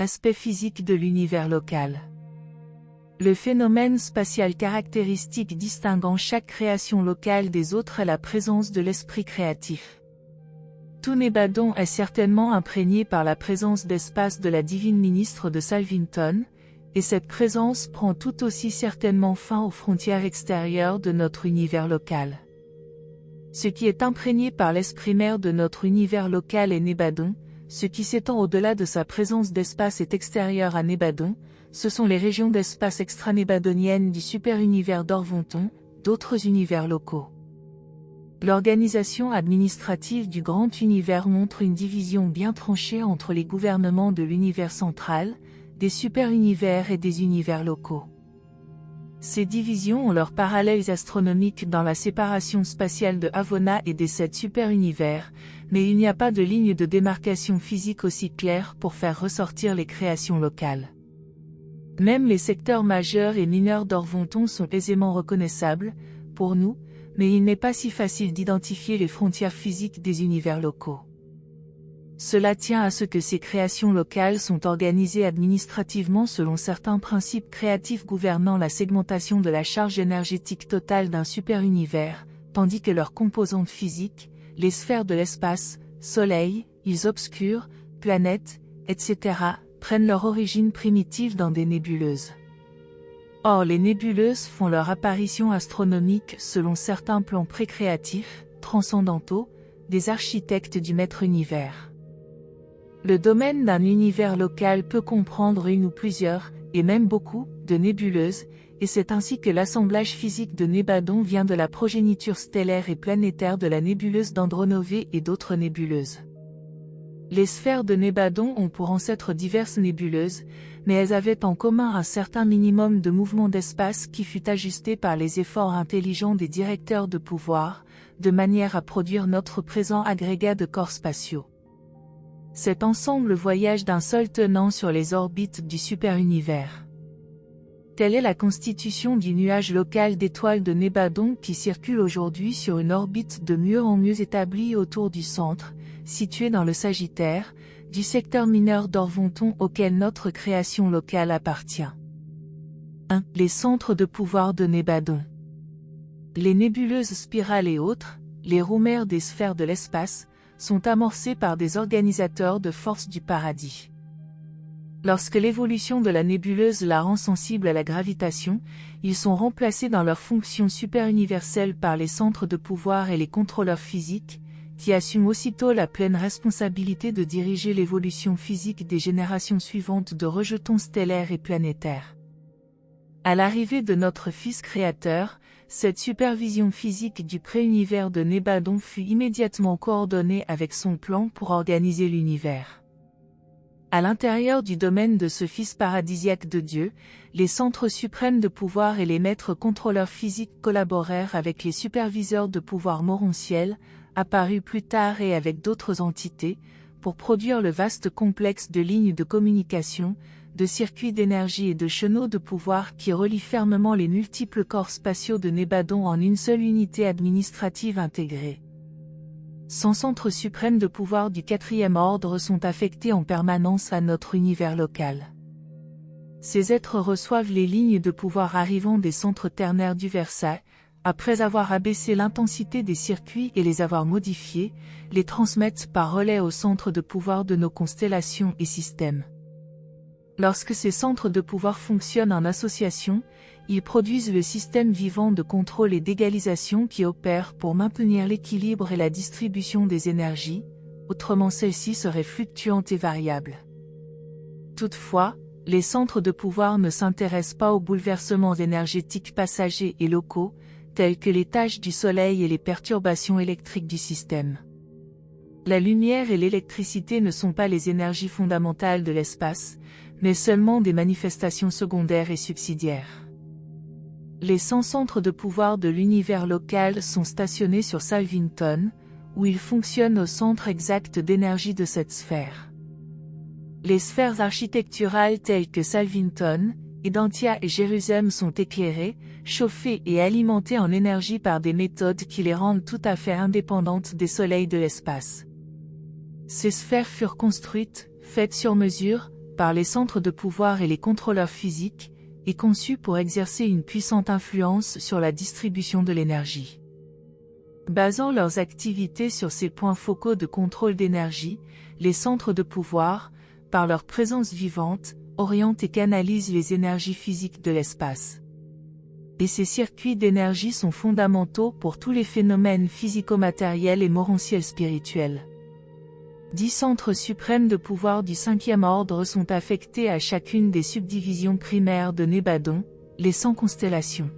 Aspect physique de l'univers local. Le phénomène spatial caractéristique distinguant chaque création locale des autres est la présence de l'esprit créatif. Tout Nébadon est certainement imprégné par la présence d'espace de la divine ministre de Salvington, et cette présence prend tout aussi certainement fin aux frontières extérieures de notre univers local. Ce qui est imprégné par l'esprit mère de notre univers local est Nébadon. Ce qui s'étend au-delà de sa présence d'espace est extérieur à Nébadon, ce sont les régions d'espace extra-nébadoniennes du super-univers d'Orvonton, d'autres univers locaux. L'organisation administrative du grand univers montre une division bien tranchée entre les gouvernements de l'univers central, des super-univers et des univers locaux. Ces divisions ont leurs parallèles astronomiques dans la séparation spatiale de Havona et des 7 super-univers, mais il n'y a pas de ligne de démarcation physique aussi claire pour faire ressortir les créations locales. Même les secteurs majeurs et mineurs d'Orvonton sont aisément reconnaissables, pour nous, mais il n'est pas si facile d'identifier les frontières physiques des univers locaux. Cela tient à ce que ces créations locales sont organisées administrativement selon certains principes créatifs gouvernant la segmentation de la charge énergétique totale d'un super-univers, tandis que leurs composantes physiques, les sphères de l'espace, soleil, îles obscures, planètes, etc., prennent leur origine primitive dans des nébuleuses. Or les nébuleuses font leur apparition astronomique selon certains plans précréatifs, transcendantaux, des architectes du maître-univers. Le domaine d'un univers local peut comprendre une ou plusieurs, et même beaucoup, de nébuleuses, et c'est ainsi que l'assemblage physique de Nébadon vient de la progéniture stellaire et planétaire de la nébuleuse d'Andronové et d'autres nébuleuses. Les sphères de Nébadon ont pour ancêtre diverses nébuleuses, mais elles avaient en commun un certain minimum de mouvement d'espace qui fut ajusté par les efforts intelligents des directeurs de pouvoir, de manière à produire notre présent agrégat de corps spatiaux. Cet ensemble voyage d'un seul tenant sur les orbites du super-univers. Telle est la constitution du nuage local d'étoiles de Nébadon qui circule aujourd'hui sur une orbite de mieux en mieux établie autour du centre, situé dans le Sagittaire, du secteur mineur d'Orvonton auquel notre création locale appartient. 1. Les centres de pouvoir de Nébadon. Les nébuleuses spirales et autres, les roumères des sphères de l'espace, sont amorcés par des organisateurs de forces du paradis. Lorsque l'évolution de la nébuleuse la rend sensible à la gravitation, ils sont remplacés dans leur fonction super-universelle par les centres de pouvoir et les contrôleurs physiques, qui assument aussitôt la pleine responsabilité de diriger l'évolution physique des générations suivantes de rejetons stellaires et planétaires. À l'arrivée de notre Fils créateur, cette supervision physique du pré-univers de Nébadon fut immédiatement coordonnée avec son plan pour organiser l'univers. À l'intérieur du domaine de ce Fils paradisiaque de Dieu, les centres suprêmes de pouvoir et les maîtres contrôleurs physiques collaborèrent avec les superviseurs de pouvoir morontiels, apparus plus tard et avec d'autres entités, pour produire le vaste complexe de lignes de communication, de circuits d'énergie et de chenaux de pouvoir qui relient fermement les multiples corps spatiaux de Nébadon en une seule unité administrative intégrée. 100 centres suprêmes de pouvoir du 4e ordre sont affectés en permanence à notre univers local. Ces êtres reçoivent les lignes de pouvoir arrivant des centres ternaires du Versailles, après avoir abaissé l'intensité des circuits et les avoir modifiés, les transmettent par relais aux centres de pouvoir de nos constellations et systèmes. Lorsque ces centres de pouvoir fonctionnent en association, ils produisent le système vivant de contrôle et d'égalisation qui opère pour maintenir l'équilibre et la distribution des énergies, autrement celles-ci seraient fluctuantes et variables. Toutefois, les centres de pouvoir ne s'intéressent pas aux bouleversements énergétiques passagers et locaux, tels que les tâches du Soleil et les perturbations électriques du système. La lumière et l'électricité ne sont pas les énergies fondamentales de l'espace, mais seulement des manifestations secondaires et subsidiaires. Les 100 centres de pouvoir de l'univers local sont stationnés sur Salvington, où ils fonctionnent au centre exact d'énergie de cette sphère. Les sphères architecturales telles que Salvington, Edentia et Jérusalem sont éclairées, chauffées et alimentées en énergie par des méthodes qui les rendent tout à fait indépendantes des soleils de l'espace. Ces sphères furent construites, faites sur mesure, par les centres de pouvoir et les contrôleurs physiques, est conçu pour exercer une puissante influence sur la distribution de l'énergie. Basant leurs activités sur ces points focaux de contrôle d'énergie, les centres de pouvoir, par leur présence vivante, orientent et canalisent les énergies physiques de l'espace. Et ces circuits d'énergie sont fondamentaux pour tous les phénomènes physico-matériels et morontiels spirituels. 10 centres suprêmes de pouvoir du 5e ordre sont affectés à chacune des subdivisions primaires de Nébadon, les 100 constellations.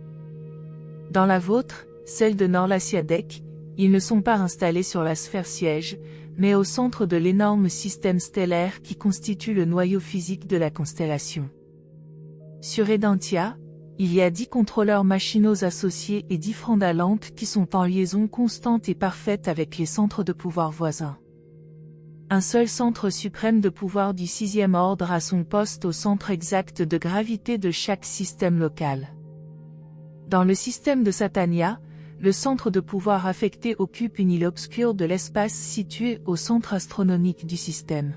Dans la vôtre, celle de Norlasiadek, ils ne sont pas installés sur la sphère siège, mais au centre de l'énorme système stellaire qui constitue le noyau physique de la constellation. Sur Edentia, il y a 10 contrôleurs machinaux associés et 10 frondalantes qui sont en liaison constante et parfaite avec les centres de pouvoir voisins. Un seul centre suprême de pouvoir du 6e ordre a son poste au centre exact de gravité de chaque système local. Dans le système de Satania, le centre de pouvoir affecté occupe une île obscure de l'espace située au centre astronomique du système.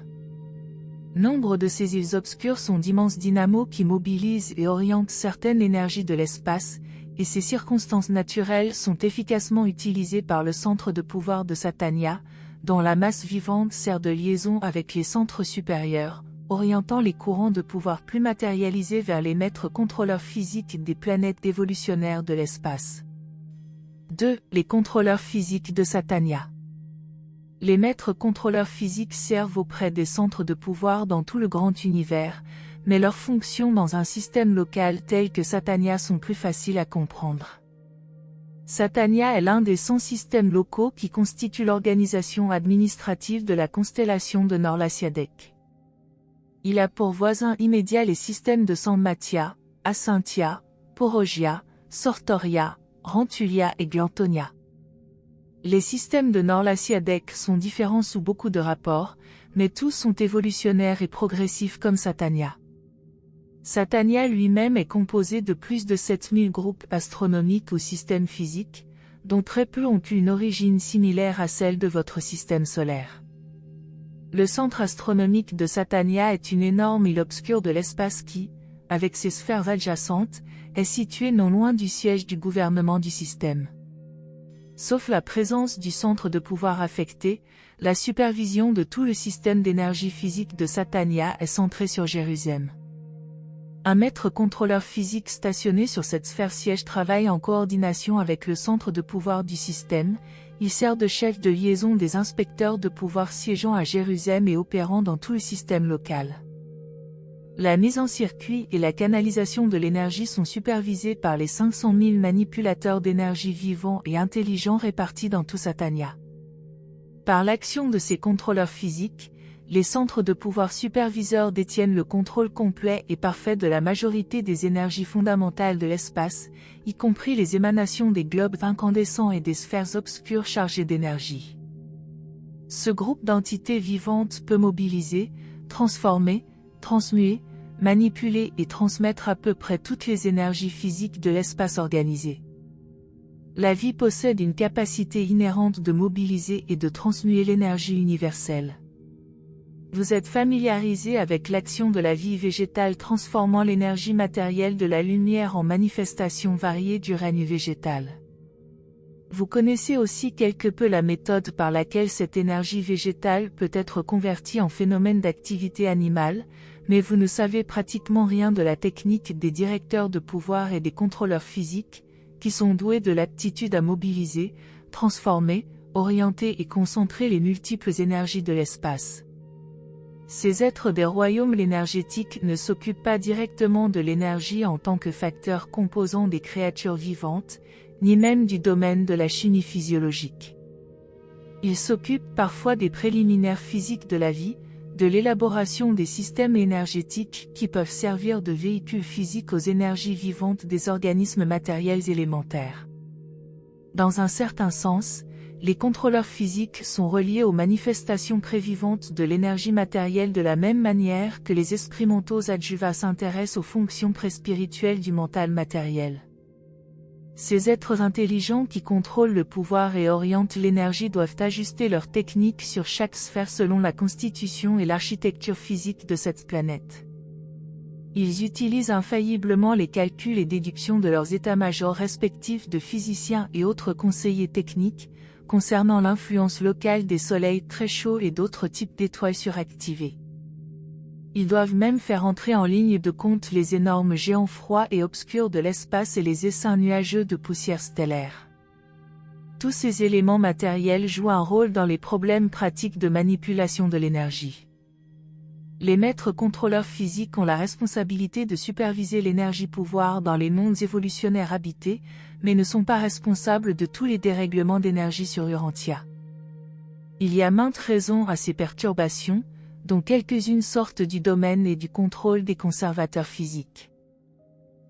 Nombre de ces îles obscures sont d'immenses dynamos qui mobilisent et orientent certaines énergies de l'espace, et ces circonstances naturelles sont efficacement utilisées par le centre de pouvoir de Satania, dont la masse vivante sert de liaison avec les centres supérieurs, orientant les courants de pouvoir plus matérialisés vers les maîtres contrôleurs physiques des planètes évolutionnaires de l'espace. 2. Les contrôleurs physiques de Satania. Les maîtres contrôleurs physiques servent auprès des centres de pouvoir dans tout le grand univers, mais leurs fonctions dans un système local tel que Satania sont plus faciles à comprendre. Satania est l'un des 100 systèmes locaux qui constituent l'organisation administrative de la constellation de Norlasiadek. Il a pour voisins immédiats les systèmes de Sammatia, Asyntia, Porogia, Sortoria, Rantulia et Glantonia. Les systèmes de Norlasiadek sont différents sous beaucoup de rapports, mais tous sont évolutionnaires et progressifs comme Satania. Satania lui-même est composé de plus de 7000 groupes astronomiques au système physique, dont très peu ont une origine similaire à celle de votre système solaire. Le centre astronomique de Satania est une énorme île obscure de l'espace qui, avec ses sphères adjacentes, est située non loin du siège du gouvernement du système. Sauf la présence du centre de pouvoir affecté, la supervision de tout le système d'énergie physique de Satania est centrée sur Jérusalem. Un maître contrôleur physique stationné sur cette sphère siège travaille en coordination avec le centre de pouvoir du système. Il sert de chef de liaison des inspecteurs de pouvoir siégeant à Jérusalem et opérant dans tout le système local. La mise en circuit et la canalisation de l'énergie sont supervisées par les 500 000 manipulateurs d'énergie vivants et intelligents répartis dans tout Satania. Par l'action de ces contrôleurs physiques, les centres de pouvoir superviseurs détiennent le contrôle complet et parfait de la majorité des énergies fondamentales de l'espace, y compris les émanations des globes incandescents et des sphères obscures chargées d'énergie. Ce groupe d'entités vivantes peut mobiliser, transformer, transmuer, manipuler et transmettre à peu près toutes les énergies physiques de l'espace organisé. La vie possède une capacité inhérente de mobiliser et de transmuer l'énergie universelle. Vous êtes familiarisé avec l'action de la vie végétale transformant l'énergie matérielle de la lumière en manifestations variées du règne végétal. Vous connaissez aussi quelque peu la méthode par laquelle cette énergie végétale peut être convertie en phénomène d'activité animale, mais vous ne savez pratiquement rien de la technique des directeurs de pouvoir et des contrôleurs physiques, qui sont doués de l'aptitude à mobiliser, transformer, orienter et concentrer les multiples énergies de l'espace. Ces êtres des royaumes énergétiques ne s'occupent pas directement de l'énergie en tant que facteur composant des créatures vivantes, ni même du domaine de la chimie physiologique. Ils s'occupent parfois des préliminaires physiques de la vie, de l'élaboration des systèmes énergétiques qui peuvent servir de véhicules physiques aux énergies vivantes des organismes matériels élémentaires. Dans un certain sens, les contrôleurs physiques sont reliés aux manifestations prévivantes de l'énergie matérielle de la même manière que les esprits mentaux adjuvas s'intéressent aux fonctions préspirituelles du mental matériel. Ces êtres intelligents qui contrôlent le pouvoir et orientent l'énergie doivent ajuster leurs techniques sur chaque sphère selon la constitution et l'architecture physique de cette planète. Ils utilisent infailliblement les calculs et déductions de leurs états-majors respectifs de physiciens et autres conseillers techniques, concernant l'influence locale des soleils très chauds et d'autres types d'étoiles suractivées. Ils doivent même faire entrer en ligne de compte les énormes géants froids et obscurs de l'espace et les essaims nuageux de poussière stellaire. Tous ces éléments matériels jouent un rôle dans les problèmes pratiques de manipulation de l'énergie. Les maîtres contrôleurs physiques ont la responsabilité de superviser l'énergie-pouvoir dans les mondes évolutionnaires habités, mais ne sont pas responsables de tous les dérèglements d'énergie sur Urantia. Il y a maintes raisons à ces perturbations, dont quelques-unes sortent du domaine et du contrôle des conservateurs physiques.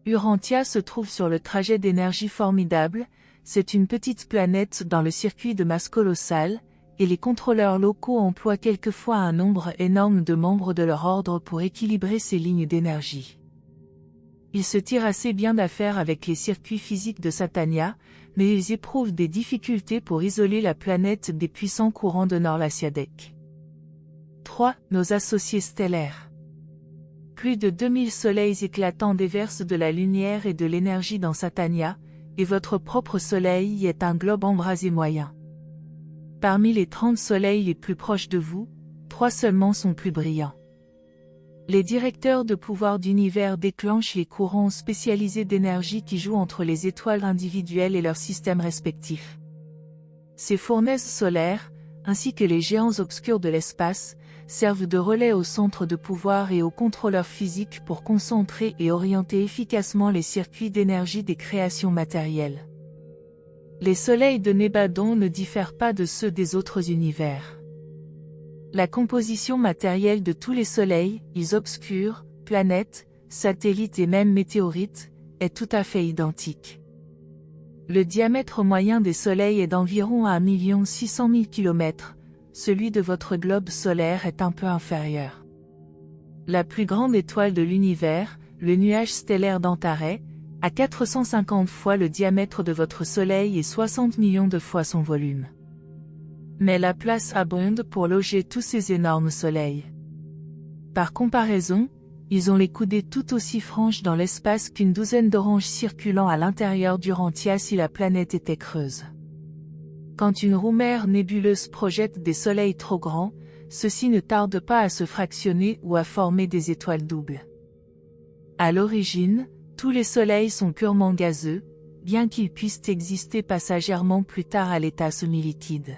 Urantia se trouve sur le trajet d'énergie formidable, c'est une petite planète dans le circuit de masse colossale, et les contrôleurs locaux emploient quelquefois un nombre énorme de membres de leur ordre pour équilibrer ces lignes d'énergie. Ils se tirent assez bien d'affaire avec les circuits physiques de Satania, mais ils éprouvent des difficultés pour isoler la planète des puissants courants de Nor-Lasiadek. 3. Nos associés stellaires. Plus de 2000 soleils éclatants déversent de la lumière et de l'énergie dans Satania, et votre propre soleil y est un globe embrasé moyen. Parmi les 30 soleils les plus proches de vous, 3 seulement sont plus brillants. Les directeurs de pouvoir d'univers déclenchent les courants spécialisés d'énergie qui jouent entre les étoiles individuelles et leurs systèmes respectifs. Ces fournaises solaires, ainsi que les géants obscurs de l'espace, servent de relais au centre de pouvoir et aux contrôleurs physiques pour concentrer et orienter efficacement les circuits d'énergie des créations matérielles. Les soleils de Nébadon ne diffèrent pas de ceux des autres univers. La composition matérielle de tous les soleils, ils obscurs, planètes, satellites et même météorites, est tout à fait identique. Le diamètre moyen des soleils est d'environ 1 600 000 km, celui de votre globe solaire est un peu inférieur. La plus grande étoile de l'univers, le nuage stellaire d'Antares, a 450 fois le diamètre de votre soleil et 60 millions de fois son volume. Mais la place abonde pour loger tous ces énormes soleils. Par comparaison, ils ont les coudées tout aussi franches dans l'espace qu'une douzaine d'oranges circulant à l'intérieur d'Urantia si la planète était creuse. Quand une roue mère nébuleuse projette des soleils trop grands, ceux-ci ne tardent pas à se fractionner ou à former des étoiles doubles. À l'origine, tous les soleils sont purement gazeux, bien qu'ils puissent exister passagèrement plus tard à l'état semi-liquide.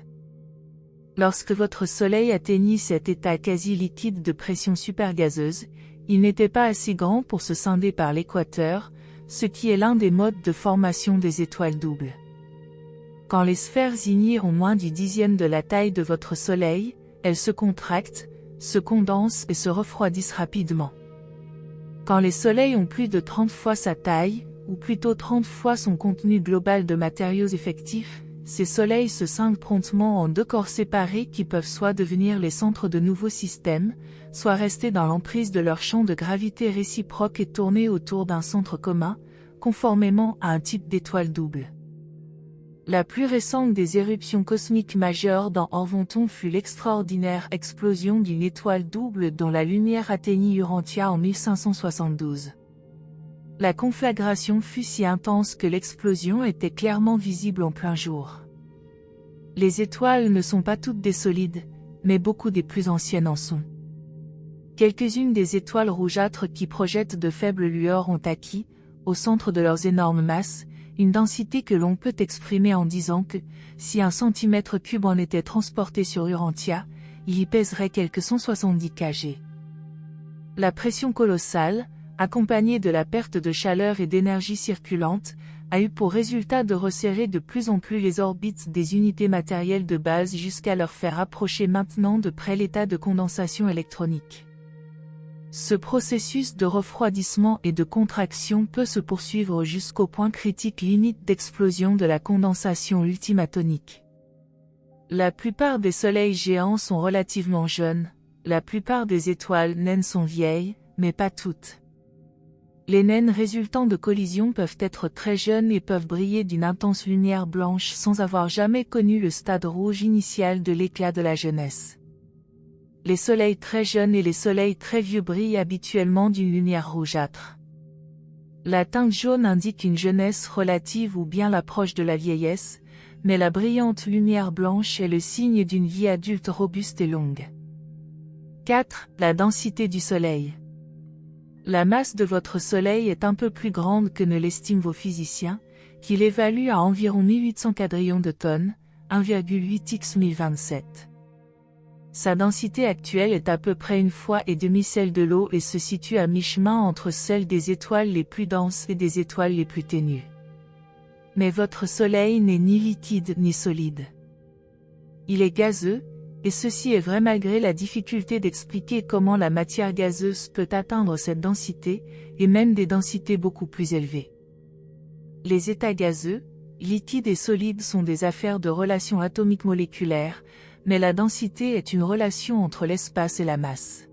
Lorsque votre soleil atteignit cet état quasi-liquide de pression supergazeuse, il n'était pas assez grand pour se scinder par l'équateur, ce qui est l'un des modes de formation des étoiles doubles. Quand les sphères ignées ont moins du dixième de la taille de votre soleil, elles se contractent, se condensent et se refroidissent rapidement. Quand les soleils ont plus de 30 fois sa taille, ou plutôt 30 fois son contenu global de matériaux effectifs, ces soleils se scindent promptement en deux corps séparés qui peuvent soit devenir les centres de nouveaux systèmes, soit rester dans l'emprise de leur champ de gravité réciproque et tourner autour d'un centre commun, conformément à un type d'étoile double. La plus récente des éruptions cosmiques majeures dans Orvonton fut l'extraordinaire explosion d'une étoile double dont la lumière atteignit Urantia en 1572. La conflagration fut si intense que l'explosion était clairement visible en plein jour. Les étoiles ne sont pas toutes des solides, mais beaucoup des plus anciennes en sont. Quelques-unes des étoiles rougeâtres qui projettent de faibles lueurs ont acquis, au centre de leurs énormes masses, une densité que l'on peut exprimer en disant que, si 1 cm3 en était transporté sur Urantia, il y pèserait quelques 170 kg. La pression colossale, accompagnée de la perte de chaleur et d'énergie circulante, a eu pour résultat de resserrer de plus en plus les orbites des unités matérielles de base jusqu'à leur faire approcher maintenant de près l'état de condensation électronique. Ce processus de refroidissement et de contraction peut se poursuivre jusqu'au point critique limite d'explosion de la condensation ultimatonique. La plupart des soleils géants sont relativement jeunes, la plupart des étoiles naines sont vieilles, mais pas toutes. Les naines résultant de collisions peuvent être très jeunes et peuvent briller d'une intense lumière blanche sans avoir jamais connu le stade rouge initial de l'éclat de la jeunesse. Les soleils très jeunes et les soleils très vieux brillent habituellement d'une lumière rougeâtre. La teinte jaune indique une jeunesse relative ou bien l'approche de la vieillesse, mais la brillante lumière blanche est le signe d'une vie adulte robuste et longue. 4. La densité du Soleil. La masse de votre Soleil est un peu plus grande que ne l'estiment vos physiciens, qui l'évaluent à environ 1800 quadrillons de tonnes, 1,8 x 1027. Sa densité actuelle est à peu près une fois et demie celle de l'eau et se situe à mi-chemin entre celle des étoiles les plus denses et des étoiles les plus ténues. Mais votre Soleil n'est ni liquide ni solide. Il est gazeux, et ceci est vrai malgré la difficulté d'expliquer comment la matière gazeuse peut atteindre cette densité, et même des densités beaucoup plus élevées. Les états gazeux, liquides et solides sont des affaires de relations atomiques moléculaires, mais la densité est une relation entre l'espace et la masse.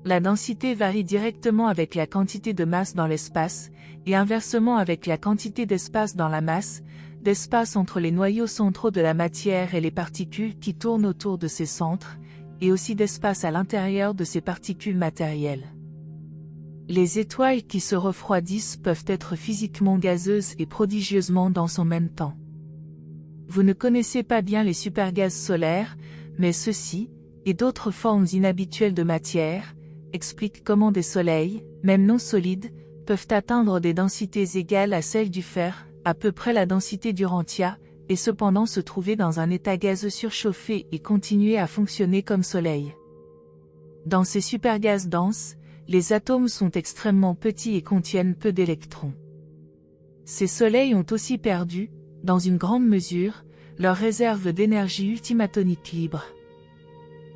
La densité varie directement avec la quantité de masse dans l'espace, et inversement avec la quantité d'espace dans la masse, d'espace entre les noyaux centraux de la matière et les particules qui tournent autour de ces centres, et aussi d'espace à l'intérieur de ces particules matérielles. Les étoiles qui se refroidissent peuvent être physiquement gazeuses et prodigieusement denses en même temps. Vous ne connaissez pas bien les supergaz solaires, mais ceux-ci, et d'autres formes inhabituelles de matière, expliquent comment des soleils, même non solides, peuvent atteindre des densités égales à celles du fer, à peu près la densité d'Urantia, et cependant se trouver dans un état gazeux surchauffé et continuer à fonctionner comme soleil. Dans ces supergaz denses, les atomes sont extrêmement petits et contiennent peu d'électrons. Ces soleils ont aussi perdu, dans une grande mesure, leur réserve d'énergie ultimatonique libre.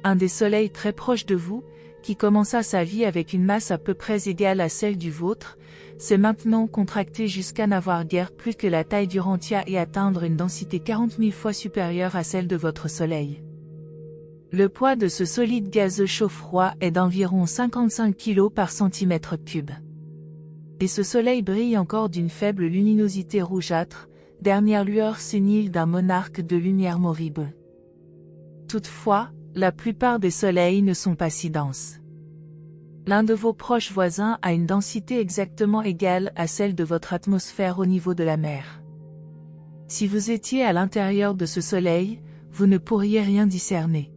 Un des soleils très proches de vous, qui commença sa vie avec une masse à peu près égale à celle du vôtre, s'est maintenant contracté jusqu'à n'avoir guère plus que la taille d'Urantia et atteindre une densité 40 000 fois supérieure à celle de votre Soleil. Le poids de ce solide gazeux chaud-froid est d'environ 55 kg par centimètre cube. Et ce Soleil brille encore d'une faible luminosité rougeâtre, dernière lueur sénile d'un monarque de lumière moribond. Toutefois, la plupart des soleils ne sont pas si denses. L'un de vos proches voisins a une densité exactement égale à celle de votre atmosphère au niveau de la mer. Si vous étiez à l'intérieur de ce soleil, vous ne pourriez rien discerner.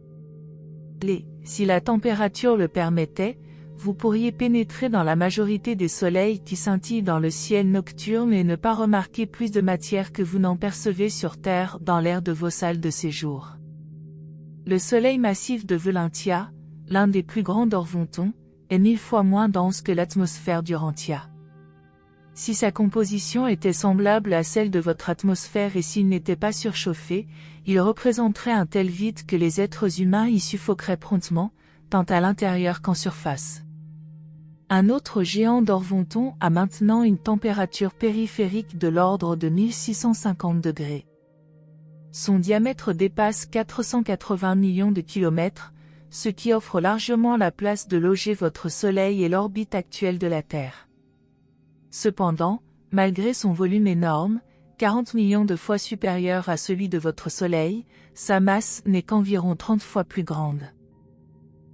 Si la température le permettait, vous pourriez pénétrer dans la majorité des soleils qui scintillent dans le ciel nocturne et ne pas remarquer plus de matière que vous n'en percevez sur Terre dans l'air de vos salles de séjour. Le soleil massif de Valentia, l'un des plus grands d'Orvonton, est 1000 fois moins dense que l'atmosphère d'Urantia. Si sa composition était semblable à celle de votre atmosphère et s'il n'était pas surchauffé, il représenterait un tel vide que les êtres humains y suffoqueraient promptement, tant à l'intérieur qu'en surface. Un autre géant d'Orvonton a maintenant une température périphérique de l'ordre de 1650 degrés. Son diamètre dépasse 480 millions de kilomètres, ce qui offre largement la place de loger votre Soleil et l'orbite actuelle de la Terre. Cependant, malgré son volume énorme, 40 millions de fois supérieur à celui de votre Soleil, sa masse n'est qu'environ 30 fois plus grande.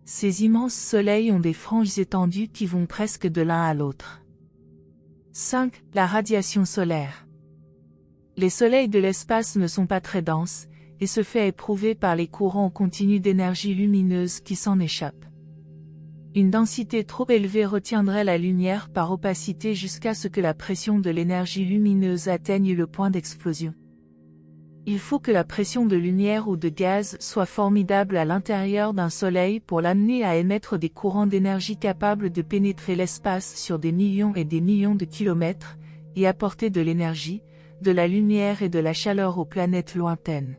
Ces immenses soleils ont des franges étendues qui vont presque de l'un à l'autre. 5. La radiation solaire. Les soleils de l'espace ne sont pas très denses, et se fait éprouver par les courants continus d'énergie lumineuse qui s'en échappent. Une densité trop élevée retiendrait la lumière par opacité jusqu'à ce que la pression de l'énergie lumineuse atteigne le point d'explosion. Il faut que la pression de lumière ou de gaz soit formidable à l'intérieur d'un soleil pour l'amener à émettre des courants d'énergie capables de pénétrer l'espace sur des millions et des millions de kilomètres, et apporter de l'énergie, de la lumière et de la chaleur aux planètes lointaines.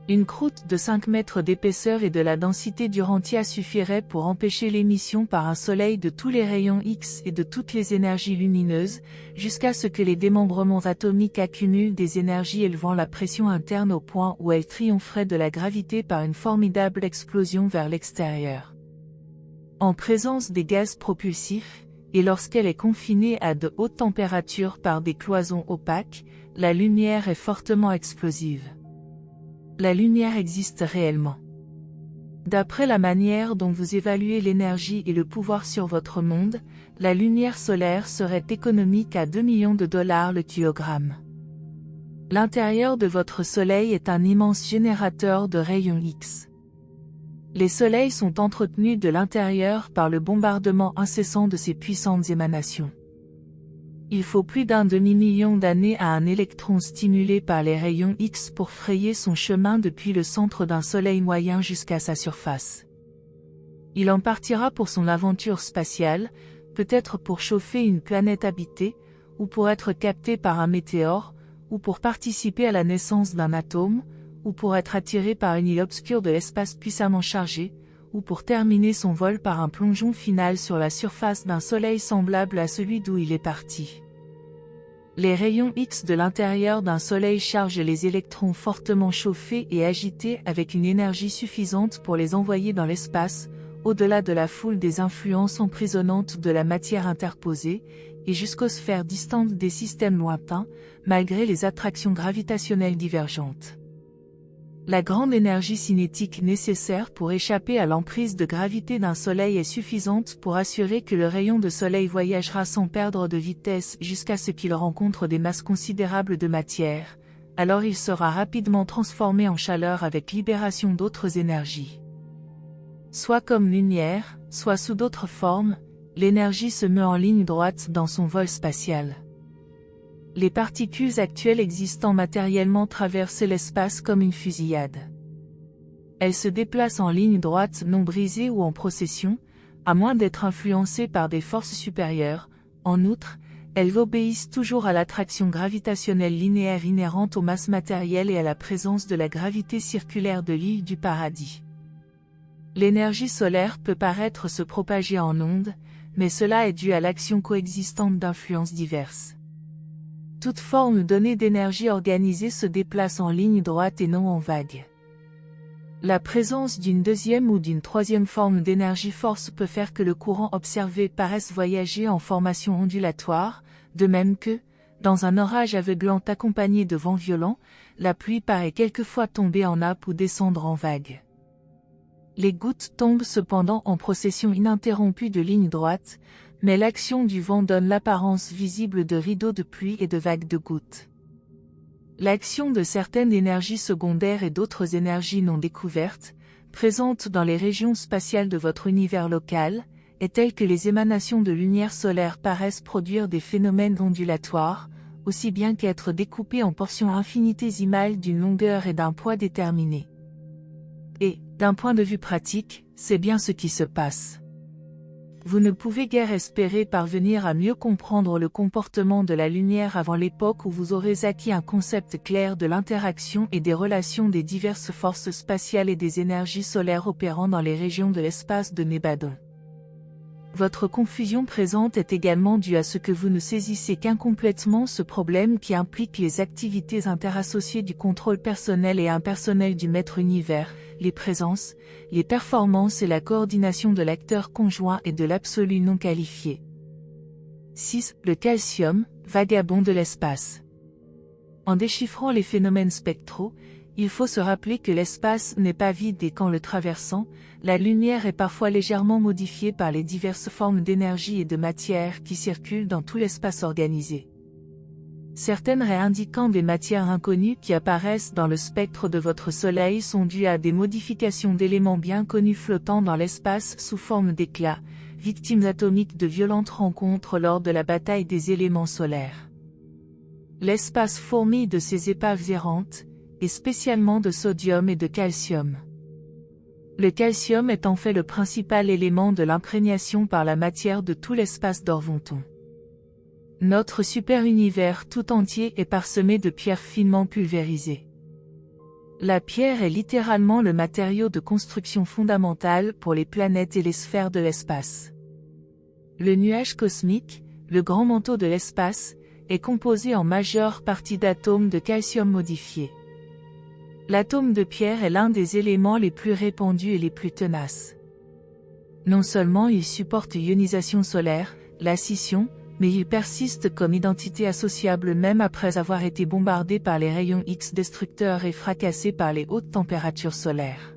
Une croûte de 5 mètres d'épaisseur et de la densité d'Urantia suffirait pour empêcher l'émission par un soleil de tous les rayons X et de toutes les énergies lumineuses, jusqu'à ce que les démembrements atomiques accumulent des énergies élevant la pression interne au point où elle triompherait de la gravité par une formidable explosion vers l'extérieur. En présence des gaz propulsifs, et lorsqu'elle est confinée à de hautes températures par des cloisons opaques, la lumière est fortement explosive. La lumière existe réellement. D'après la manière dont vous évaluez l'énergie et le pouvoir sur votre monde, la lumière solaire serait économique à 2 millions de dollars le kilogramme. L'intérieur de votre soleil est un immense générateur de rayons X. Les soleils sont entretenus de l'intérieur par le bombardement incessant de ces puissantes émanations. Il faut plus d'un demi-million d'années à un électron stimulé par les rayons X pour frayer son chemin depuis le centre d'un soleil moyen jusqu'à sa surface. Il en partira pour son aventure spatiale, peut-être pour chauffer une planète habitée, ou pour être capté par un météore, ou pour participer à la naissance d'un atome, ou pour être attiré par une île obscure de l'espace puissamment chargé, ou pour terminer son vol par un plongeon final sur la surface d'un soleil semblable à celui d'où il est parti. Les rayons X de l'intérieur d'un soleil chargent les électrons fortement chauffés et agités avec une énergie suffisante pour les envoyer dans l'espace, au-delà de la foule des influences emprisonnantes de la matière interposée, et jusqu'aux sphères distantes des systèmes lointains, malgré les attractions gravitationnelles divergentes. La grande énergie cinétique nécessaire pour échapper à l'emprise de gravité d'un soleil est suffisante pour assurer que le rayon de soleil voyagera sans perdre de vitesse jusqu'à ce qu'il rencontre des masses considérables de matière, alors il sera rapidement transformé en chaleur avec libération d'autres énergies. Soit comme lumière, soit sous d'autres formes, l'énergie se meut en ligne droite dans son vol spatial. Les particules actuelles existant matériellement traversent l'espace comme une fusillade. Elles se déplacent en ligne droite non brisée ou en procession, à moins d'être influencées par des forces supérieures. En outre, elles obéissent toujours à l'attraction gravitationnelle linéaire inhérente aux masses matérielles et à la présence de la gravité circulaire de l'île du paradis. L'énergie solaire peut paraître se propager en ondes, mais cela est dû à l'action coexistante d'influences diverses. Toute forme donnée d'énergie organisée se déplace en ligne droite et non en vague. La présence d'une deuxième ou d'une troisième forme d'énergie force peut faire que le courant observé paraisse voyager en formation ondulatoire, de même que, dans un orage aveuglant accompagné de vents violents, la pluie paraît quelquefois tomber en nappe ou descendre en vague. Les gouttes tombent cependant en procession ininterrompue de ligne droite, mais l'action du vent donne l'apparence visible de rideaux de pluie et de vagues de gouttes. L'action de certaines énergies secondaires et d'autres énergies non découvertes, présentes dans les régions spatiales de votre univers local, est telle que les émanations de lumière solaire paraissent produire des phénomènes ondulatoires, aussi bien qu'être découpées en portions infinitésimales d'une longueur et d'un poids déterminés. Et, d'un point de vue pratique, c'est bien ce qui se passe. Vous ne pouvez guère espérer parvenir à mieux comprendre le comportement de la lumière avant l'époque où vous aurez acquis un concept clair de l'interaction et des relations des diverses forces spatiales et des énergies solaires opérant dans les régions de l'espace de Nébadon. Votre confusion présente est également due à ce que vous ne saisissez qu'incomplètement ce problème qui implique les activités interassociées du contrôle personnel et impersonnel du maître univers, les présences, les performances et la coordination de l'acteur conjoint et de l'absolu non qualifié. 6. Le calcium, vagabond de l'espace. En déchiffrant les phénomènes spectraux, il faut se rappeler que l'espace n'est pas vide et qu'en le traversant, la lumière est parfois légèrement modifiée par les diverses formes d'énergie et de matière qui circulent dans tout l'espace organisé. Certaines raies indiquant des matières inconnues qui apparaissent dans le spectre de votre Soleil sont dues à des modifications d'éléments bien connus flottant dans l'espace sous forme d'éclats, victimes atomiques de violentes rencontres lors de la bataille des éléments solaires. L'espace fourmille de ces épaves errantes, et spécialement de sodium et de calcium. Le calcium est en fait le principal élément de l'imprégnation par la matière de tout l'espace d'Orvonton. Notre super-univers tout entier est parsemé de pierres finement pulvérisées. La pierre est littéralement le matériau de construction fondamental pour les planètes et les sphères de l'espace. Le nuage cosmique, le grand manteau de l'espace, est composé en majeure partie d'atomes de calcium modifiés. L'atome de pierre est l'un des éléments les plus répandus et les plus tenaces. Non seulement il supporte l'ionisation solaire, la scission, mais ils persistent comme identité associable même après avoir été bombardés par les rayons X destructeurs et fracassés par les hautes températures solaires.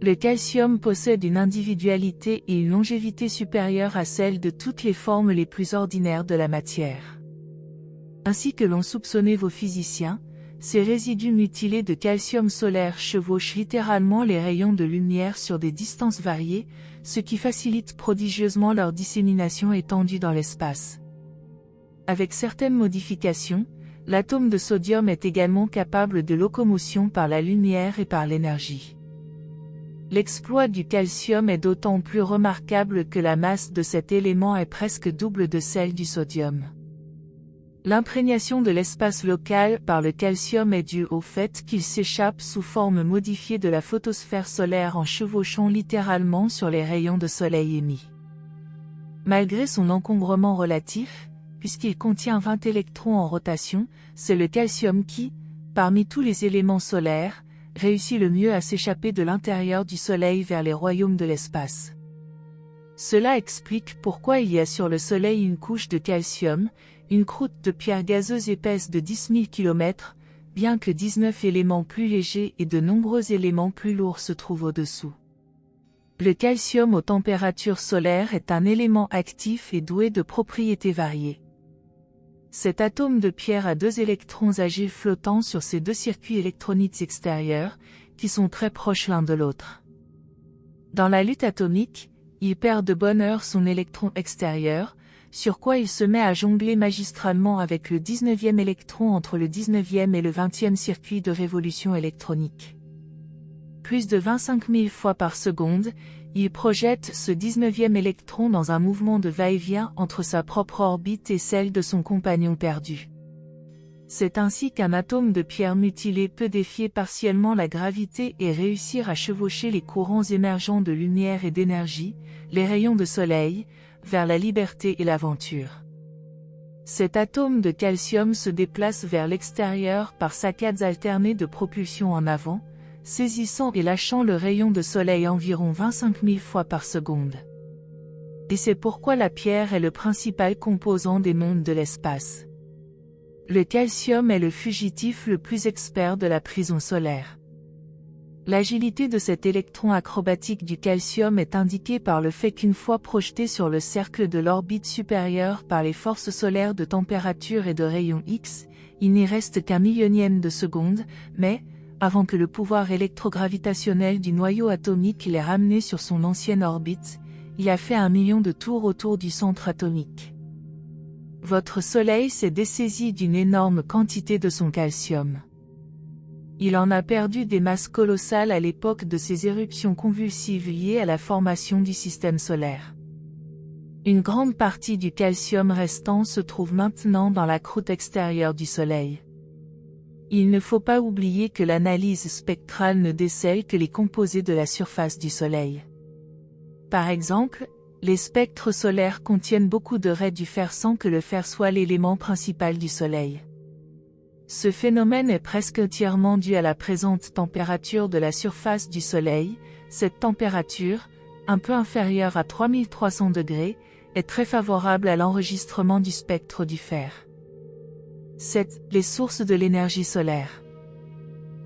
Le calcium possède une individualité et une longévité supérieure à celle de toutes les formes les plus ordinaires de la matière. Ainsi que l'ont soupçonné vos physiciens, ces résidus mutilés de calcium solaire chevauchent littéralement les rayons de lumière sur des distances variées, ce qui facilite prodigieusement leur dissémination étendue dans l'espace. Avec certaines modifications, l'atome de sodium est également capable de locomotion par la lumière et par l'énergie. L'exploit du calcium est d'autant plus remarquable que la masse de cet élément est presque double de celle du sodium. L'imprégnation de l'espace local par le calcium est due au fait qu'il s'échappe sous forme modifiée de la photosphère solaire en chevauchant littéralement sur les rayons de soleil émis. Malgré son encombrement relatif, puisqu'il contient 20 électrons en rotation, c'est le calcium qui, parmi tous les éléments solaires, réussit le mieux à s'échapper de l'intérieur du Soleil vers les royaumes de l'espace. Cela explique pourquoi il y a sur le Soleil une couche de calcium, une croûte de pierre gazeuse épaisse de 10 000 km, bien que 19 éléments plus légers et de nombreux éléments plus lourds se trouvent au-dessous. Le calcium aux températures solaires est un élément actif et doué de propriétés variées. Cet atome de pierre a 2 électrons agiles flottant sur ses 2 circuits électroniques extérieurs, qui sont très proches l'un de l'autre. Dans la lutte atomique, il perd de bonne heure son électron extérieur, sur quoi il se met à jongler magistralement avec le 19e électron entre le 19e et le 20e circuit de révolution électronique. Plus de 25 000 fois par seconde, il projette ce 19e électron dans un mouvement de va-et-vient entre sa propre orbite et celle de son compagnon perdu. C'est ainsi qu'un atome de pierre mutilé peut défier partiellement la gravité et réussir à chevaucher les courants émergents de lumière et d'énergie, les rayons de soleil, vers la liberté et l'aventure. Cet atome de calcium se déplace vers l'extérieur par saccades alternées de propulsion en avant, saisissant et lâchant le rayon de soleil environ 25 000 fois par seconde. Et c'est pourquoi la pierre est le principal composant des mondes de l'espace. Le calcium est le fugitif le plus expert de la prison solaire. L'agilité de cet électron acrobatique du calcium est indiquée par le fait qu'une fois projeté sur le cercle de l'orbite supérieure par les forces solaires de température et de rayons X, il n'y reste qu'un millionième de seconde, mais, avant que le pouvoir électrogravitationnel du noyau atomique l'ait ramené sur son ancienne orbite, il a fait 1 million de tours autour du centre atomique. Votre Soleil s'est dessaisi d'une énorme quantité de son calcium. Il en a perdu des masses colossales à l'époque de ses éruptions convulsives liées à la formation du système solaire. Une grande partie du calcium restant se trouve maintenant dans la croûte extérieure du Soleil. Il ne faut pas oublier que l'analyse spectrale ne décèle que les composés de la surface du Soleil. Par exemple, les spectres solaires contiennent beaucoup de raies du fer sans que le fer soit l'élément principal du Soleil. Ce phénomène est presque entièrement dû à la présente température de la surface du Soleil. Cette température, un peu inférieure à 3300 degrés, est très favorable à l'enregistrement du spectre du fer. 7. Les sources de l'énergie solaire.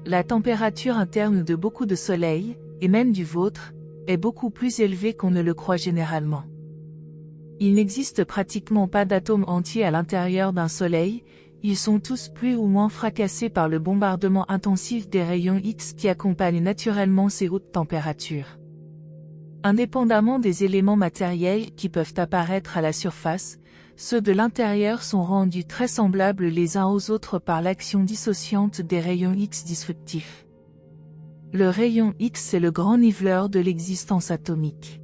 La température interne de beaucoup de soleils, et même du vôtre, est beaucoup plus élevée qu'on ne le croit généralement. Il n'existe pratiquement pas d'atomes entiers à l'intérieur d'un soleil, ils sont tous plus ou moins fracassés par le bombardement intensif des rayons X qui accompagnent naturellement ces hautes températures. Indépendamment des éléments matériels qui peuvent apparaître à la surface, ceux de l'intérieur sont rendus très semblables les uns aux autres par l'action dissociante des rayons X disruptifs. Le rayon X est le grand niveleur de l'existence atomique.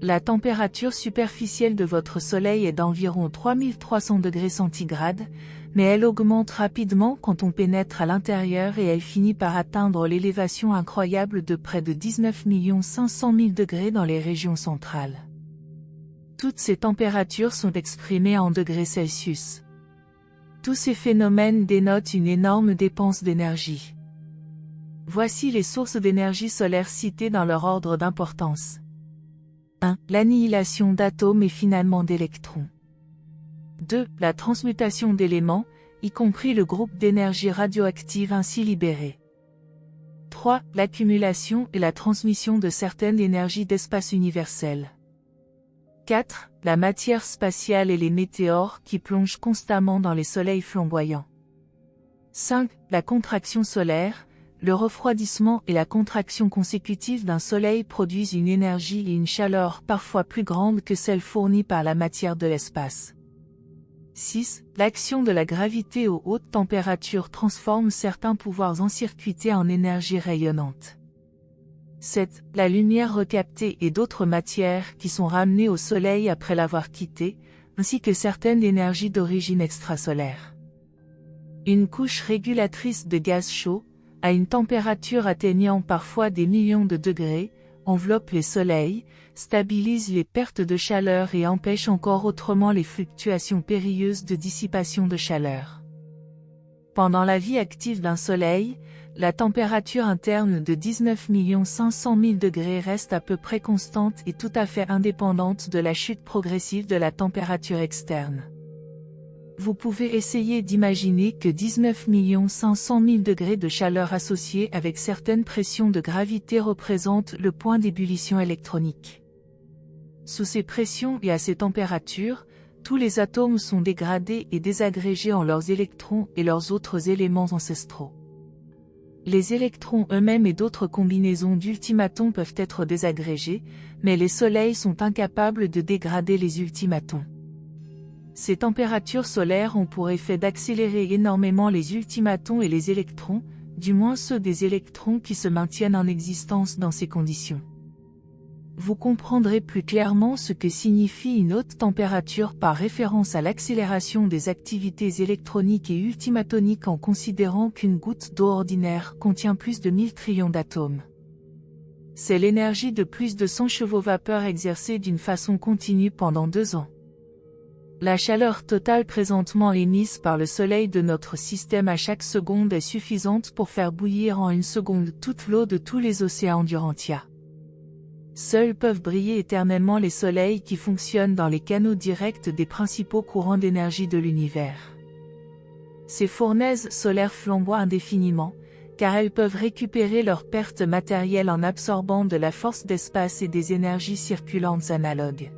La température superficielle de votre Soleil est d'environ 3300 degrés centigrades, mais elle augmente rapidement quand on pénètre à l'intérieur et elle finit par atteindre l'élévation incroyable de près de 19 500 000 degrés dans les régions centrales. Toutes ces températures sont exprimées en degrés Celsius. Tous ces phénomènes dénotent une énorme dépense d'énergie. Voici les sources d'énergie solaire citées dans leur ordre d'importance. 1. L'annihilation d'atomes et finalement d'électrons. 2. La transmutation d'éléments, y compris le groupe d'énergie radioactive ainsi libéré. 3. L'accumulation et la transmission de certaines énergies d'espace universel. 4. La matière spatiale et les météores qui plongent constamment dans les soleils flamboyants. 5. La contraction solaire, le refroidissement et la contraction consécutive d'un soleil produisent une énergie et une chaleur parfois plus grandes que celles fournies par la matière de l'espace. 6. L'action de la gravité aux hautes températures transforme certains pouvoirs encircuités en énergie rayonnante. 7. La lumière recaptée et d'autres matières qui sont ramenées au soleil après l'avoir quitté, ainsi que certaines énergies d'origine extrasolaire. Une couche régulatrice de gaz chaud, à une température atteignant parfois des millions de degrés, enveloppe les soleils, stabilise les pertes de chaleur et empêche encore autrement les fluctuations périlleuses de dissipation de chaleur. Pendant la vie active d'un soleil, la température interne de 19 500 000 degrés reste à peu près constante et tout à fait indépendante de la chute progressive de la température externe. Vous pouvez essayer d'imaginer que 19 500 000 degrés de chaleur associés avec certaines pressions de gravité représentent le point d'ébullition électronique. Sous ces pressions et à ces températures, tous les atomes sont dégradés et désagrégés en leurs électrons et leurs autres éléments ancestraux. Les électrons eux-mêmes et d'autres combinaisons d'ultimatons peuvent être désagrégés, mais les soleils sont incapables de dégrader les ultimatons. Ces températures solaires ont pour effet d'accélérer énormément les ultimatons et les électrons, du moins ceux des électrons qui se maintiennent en existence dans ces conditions. Vous comprendrez plus clairement ce que signifie une haute température par référence à l'accélération des activités électroniques et ultimatoniques en considérant qu'une goutte d'eau ordinaire contient plus de 1000 trillions d'atomes. C'est l'énergie de plus de 100 chevaux vapeur exercée d'une façon continue pendant 2 ans. La chaleur totale présentement émise par le Soleil de notre système à chaque seconde est suffisante pour faire bouillir en une seconde toute l'eau de tous les océans d'Urantia. Seuls peuvent briller éternellement les soleils qui fonctionnent dans les canaux directs des principaux courants d'énergie de l'univers. Ces fournaises solaires flamboient indéfiniment, car elles peuvent récupérer leurs pertes matérielles en absorbant de la force d'espace et des énergies circulantes analogues.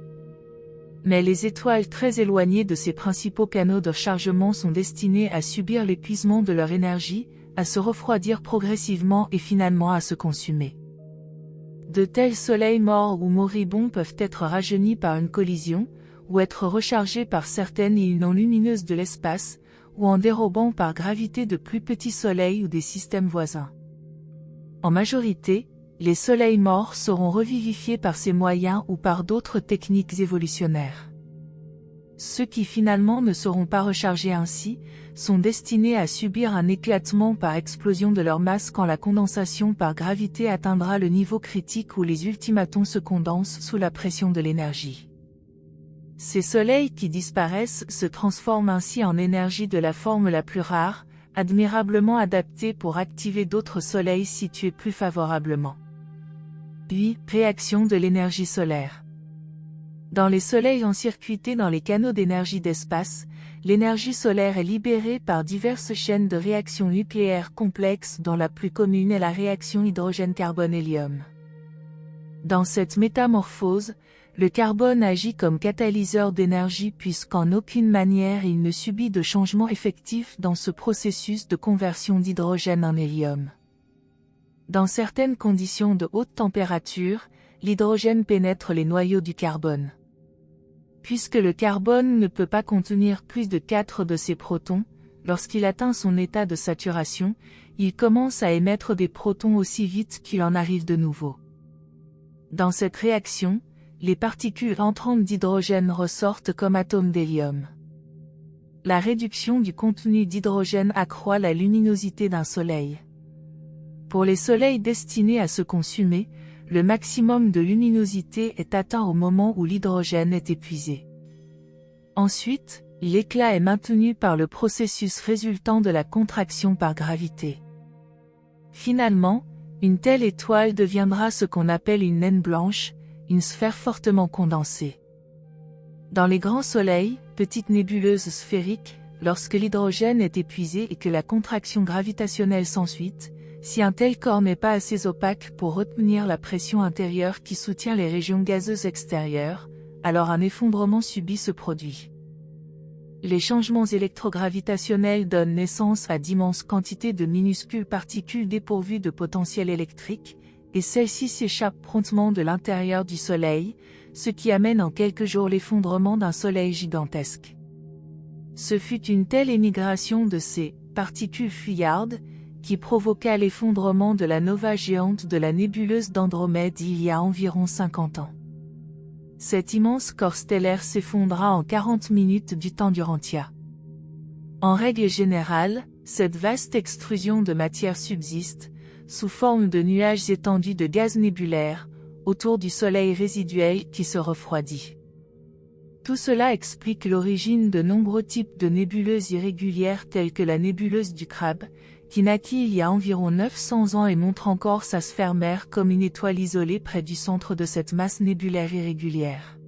Mais les étoiles très éloignées de ces principaux canaux de chargement sont destinées à subir l'épuisement de leur énergie, à se refroidir progressivement et finalement à se consumer. De tels soleils morts ou moribonds peuvent être rajeunis par une collision, ou être rechargés par certaines îles non lumineuses de l'espace, ou en dérobant par gravité de plus petits soleils ou des systèmes voisins. En majorité, les soleils morts seront revivifiés par ces moyens ou par d'autres techniques évolutionnaires. Ceux qui finalement ne seront pas rechargés ainsi, sont destinés à subir un éclatement par explosion de leur masse quand la condensation par gravité atteindra le niveau critique où les ultimatons se condensent sous la pression de l'énergie. Ces soleils qui disparaissent se transforment ainsi en énergie de la forme la plus rare, admirablement adaptée pour activer d'autres soleils situés plus favorablement. Puis, réaction de l'énergie solaire. Dans les soleils encircuités dans les canaux d'énergie d'espace, l'énergie solaire est libérée par diverses chaînes de réactions nucléaires complexes dont la plus commune est la réaction hydrogène-carbone-hélium. Dans cette métamorphose, le carbone agit comme catalyseur d'énergie puisqu'en aucune manière il ne subit de changement effectif dans ce processus de conversion d'hydrogène en hélium. Dans certaines conditions de haute température, l'hydrogène pénètre les noyaux du carbone. Puisque le carbone ne peut pas contenir plus de 4 de ses protons, lorsqu'il atteint son état de saturation, il commence à émettre des protons aussi vite qu'il en arrive de nouveaux. Dans cette réaction, les particules entrantes d'hydrogène ressortent comme atomes d'hélium. La réduction du contenu d'hydrogène accroît la luminosité d'un soleil. Pour les soleils destinés à se consumer, le maximum de luminosité est atteint au moment où l'hydrogène est épuisé. Ensuite, l'éclat est maintenu par le processus résultant de la contraction par gravité. Finalement, une telle étoile deviendra ce qu'on appelle une naine blanche, une sphère fortement condensée. Dans les grands soleils, petites nébuleuses sphériques, lorsque l'hydrogène est épuisé et que la contraction gravitationnelle s'ensuit, si un tel corps n'est pas assez opaque pour retenir la pression intérieure qui soutient les régions gazeuses extérieures, alors un effondrement subit se produit. Les changements électrogravitationnels donnent naissance à d'immenses quantités de minuscules particules dépourvues de potentiel électrique, et celles-ci s'échappent promptement de l'intérieur du Soleil, ce qui amène en quelques jours l'effondrement d'un Soleil gigantesque. Ce fut une telle émigration de ces particules fuyardes qui provoqua l'effondrement de la nova géante de la nébuleuse d'Andromède il y a environ 50 ans. Cet immense corps stellaire s'effondra en 40 minutes du temps d'Urantia. En règle générale, cette vaste extrusion de matière subsiste, sous forme de nuages étendus de gaz nébulaires, autour du Soleil résiduel qui se refroidit. Tout cela explique l'origine de nombreux types de nébuleuses irrégulières telles que la nébuleuse du Crabe, qui naquit il y a environ 900 ans et montre encore sa sphère mère comme une étoile isolée près du centre de cette masse nébulaire irrégulière.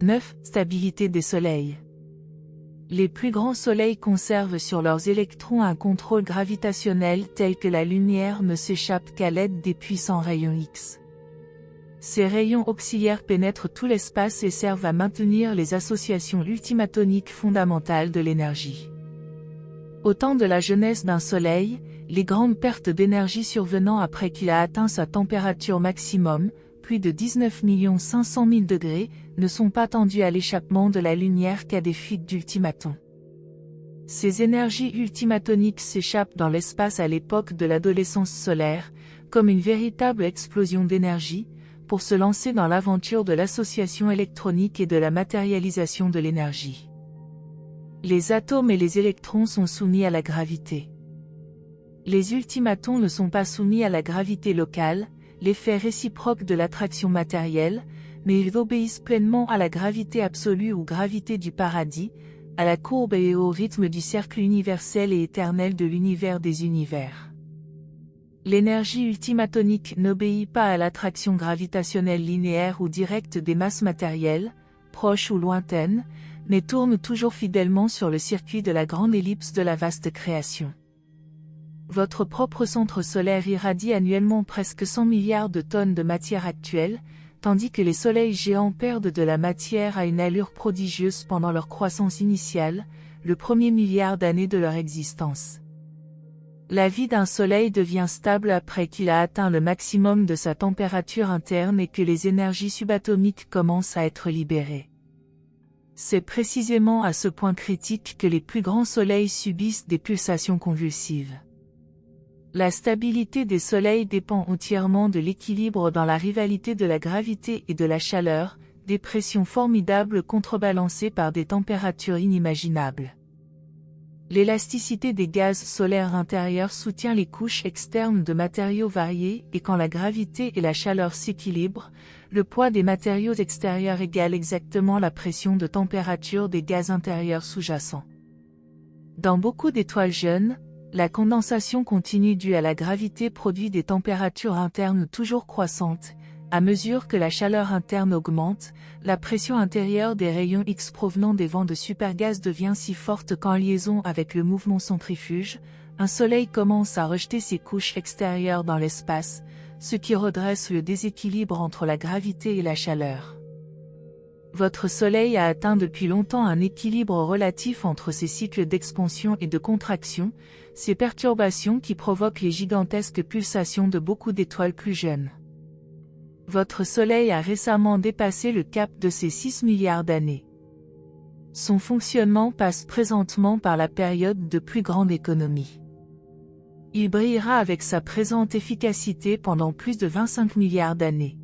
9. Stabilité des soleils. Les plus grands soleils conservent sur leurs électrons un contrôle gravitationnel tel que la lumière ne s'échappe qu'à l'aide des puissants rayons X. Ces rayons auxiliaires pénètrent tout l'espace et servent à maintenir les associations ultimatoniques fondamentales de l'énergie. Au temps de la jeunesse d'un soleil, les grandes pertes d'énergie survenant après qu'il a atteint sa température maximum, plus de 19 500 000 degrés, ne sont pas tendues à l'échappement de la lumière qu'à des fuites d'ultimatons. Ces énergies ultimatoniques s'échappent dans l'espace à l'époque de l'adolescence solaire, comme une véritable explosion d'énergie, pour se lancer dans l'aventure de l'association électronique et de la matérialisation de l'énergie. Les atomes et les électrons sont soumis à la gravité. Les ultimatons ne sont pas soumis à la gravité locale, l'effet réciproque de l'attraction matérielle, mais ils obéissent pleinement à la gravité absolue ou gravité du paradis, à la courbe et au rythme du cercle universel et éternel de l'univers des univers. L'énergie ultimatonique n'obéit pas à l'attraction gravitationnelle linéaire ou directe des masses matérielles, proches ou lointaines, mais tourne toujours fidèlement sur le circuit de la grande ellipse de la vaste création. Votre propre centre solaire irradie annuellement presque 100 milliards de tonnes de matière actuelle, tandis que les soleils géants perdent de la matière à une allure prodigieuse pendant leur croissance initiale, le premier milliard d'années de leur existence. La vie d'un soleil devient stable après qu'il a atteint le maximum de sa température interne et que les énergies subatomiques commencent à être libérées. C'est précisément à ce point critique que les plus grands soleils subissent des pulsations convulsives. La stabilité des soleils dépend entièrement de l'équilibre dans la rivalité de la gravité et de la chaleur, des pressions formidables contrebalancées par des températures inimaginables. L'élasticité des gaz solaires intérieurs soutient les couches externes de matériaux variés et quand la gravité et la chaleur s'équilibrent, le poids des matériaux extérieurs égale exactement la pression de température des gaz intérieurs sous-jacents. Dans beaucoup d'étoiles jeunes, la condensation continue due à la gravité produit des températures internes toujours croissantes. À mesure que la chaleur interne augmente, la pression intérieure des rayons X provenant des vents de supergaz devient si forte qu'en liaison avec le mouvement centrifuge, un soleil commence à rejeter ses couches extérieures dans l'espace, ce qui redresse le déséquilibre entre la gravité et la chaleur. Votre soleil a atteint depuis longtemps un équilibre relatif entre ces cycles d'expansion et de contraction, ces perturbations qui provoquent les gigantesques pulsations de beaucoup d'étoiles plus jeunes. Votre Soleil a récemment dépassé le cap de ses 6 milliards d'années. Son fonctionnement passe présentement par la période de plus grande économie. Il brillera avec sa présente efficacité pendant plus de 25 milliards d'années.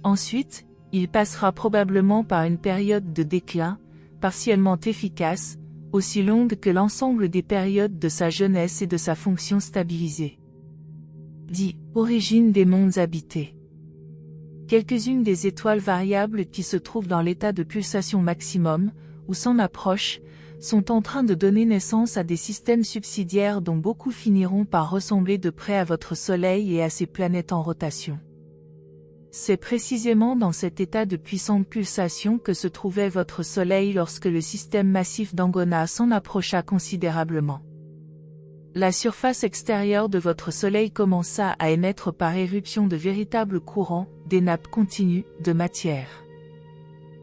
Ensuite, il passera probablement par une période de déclin, partiellement efficace, aussi longue que l'ensemble des périodes de sa jeunesse et de sa fonction stabilisée. Dit origine des mondes habités. Quelques-unes des étoiles variables qui se trouvent dans l'état de pulsation maximum, ou s'en approchent, sont en train de donner naissance à des systèmes subsidiaires dont beaucoup finiront par ressembler de près à votre Soleil et à ses planètes en rotation. C'est précisément dans cet état de puissante pulsation que se trouvait votre Soleil lorsque le système massif d'Angona s'en approcha considérablement. La surface extérieure de votre Soleil commença à émettre par éruption de véritables courants, des nappes continues, de matière.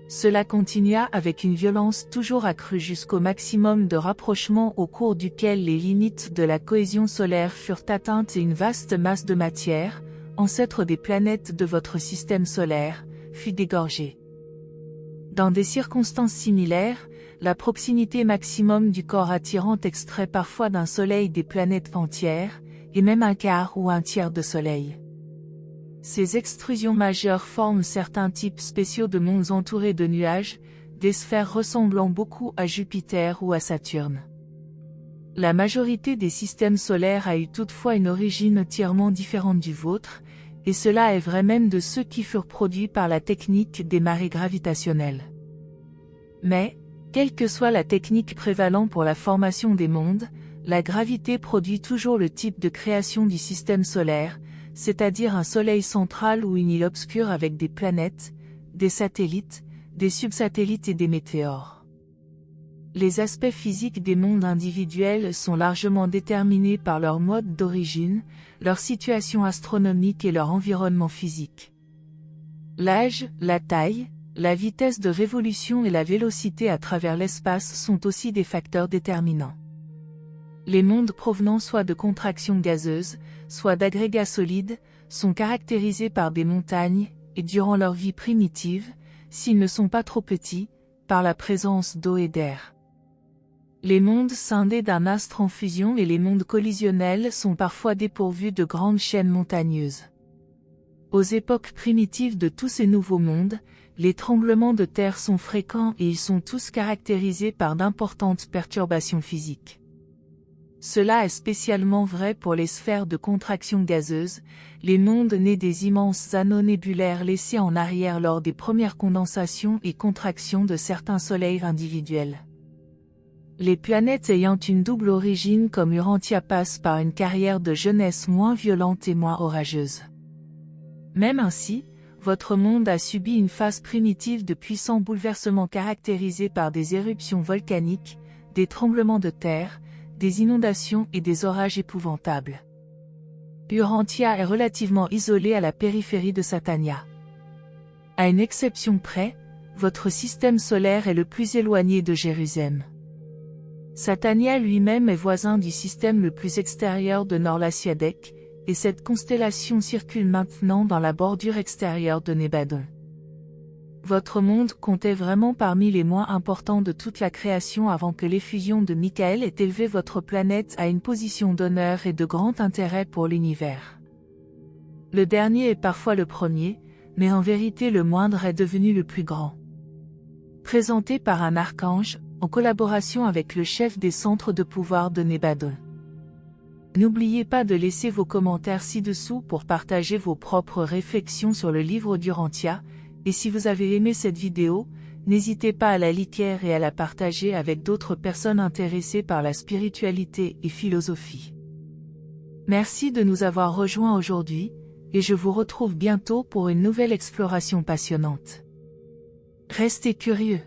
Cela continua avec une violence toujours accrue jusqu'au maximum de rapprochement au cours duquel les limites de la cohésion solaire furent atteintes et une vaste masse de matière, ancêtre des planètes de votre système solaire, fut dégorgée. Dans des circonstances similaires, la proximité maximum du corps attirant extrait parfois d'un Soleil des planètes entières, et même un quart ou un tiers de Soleil. Ces extrusions majeures forment certains types spéciaux de mondes entourés de nuages, des sphères ressemblant beaucoup à Jupiter ou à Saturne. La majorité des systèmes solaires a eu toutefois une origine entièrement différente du vôtre, et cela est vrai même de ceux qui furent produits par la technique des marées gravitationnelles. Mais, quelle que soit la technique prévalant pour la formation des mondes, la gravité produit toujours le type de création du système solaire, c'est-à-dire un Soleil central ou une île obscure avec des planètes, des satellites, des subsatellites et des météores. Les aspects physiques des mondes individuels sont largement déterminés par leur mode d'origine, leur situation astronomique et leur environnement physique. L'âge, la taille, la vitesse de révolution et la vélocité à travers l'espace sont aussi des facteurs déterminants. Les mondes provenant soit de contractions gazeuses, soit d'agrégats solides, sont caractérisés par des montagnes, et durant leur vie primitive, s'ils ne sont pas trop petits, par la présence d'eau et d'air. Les mondes scindés d'un astre en fusion et les mondes collisionnels sont parfois dépourvus de grandes chaînes montagneuses. Aux époques primitives de tous ces nouveaux mondes, les tremblements de terre sont fréquents et ils sont tous caractérisés par d'importantes perturbations physiques. Cela est spécialement vrai pour les sphères de contraction gazeuse, les mondes nés des immenses anneaux nébulaires laissés en arrière lors des premières condensations et contractions de certains soleils individuels. Les planètes ayant une double origine comme Urantia passent par une carrière de jeunesse moins violente et moins orageuse. Même ainsi, votre monde a subi une phase primitive de puissants bouleversements caractérisés par des éruptions volcaniques, des tremblements de terre, des inondations et des orages épouvantables. Urantia est relativement isolé à la périphérie de Satania. À une exception près, votre système solaire est le plus éloigné de Jérusalem. Satania lui-même est voisin du système le plus extérieur de Nor-Lasiadek, et cette constellation circule maintenant dans la bordure extérieure de Nébadon. Votre monde comptait vraiment parmi les moins importants de toute la création avant que l'effusion de Michael ait élevé votre planète à une position d'honneur et de grand intérêt pour l'univers. Le dernier est parfois le premier, mais en vérité le moindre est devenu le plus grand. Présenté par un archange, en collaboration avec le chef des centres de pouvoir de Nébadon. N'oubliez pas de laisser vos commentaires ci-dessous pour partager vos propres réflexions sur le livre d'Urantia, et si vous avez aimé cette vidéo, n'hésitez pas à la liker et à la partager avec d'autres personnes intéressées par la spiritualité et philosophie. Merci de nous avoir rejoints aujourd'hui, et je vous retrouve bientôt pour une nouvelle exploration passionnante. Restez curieux.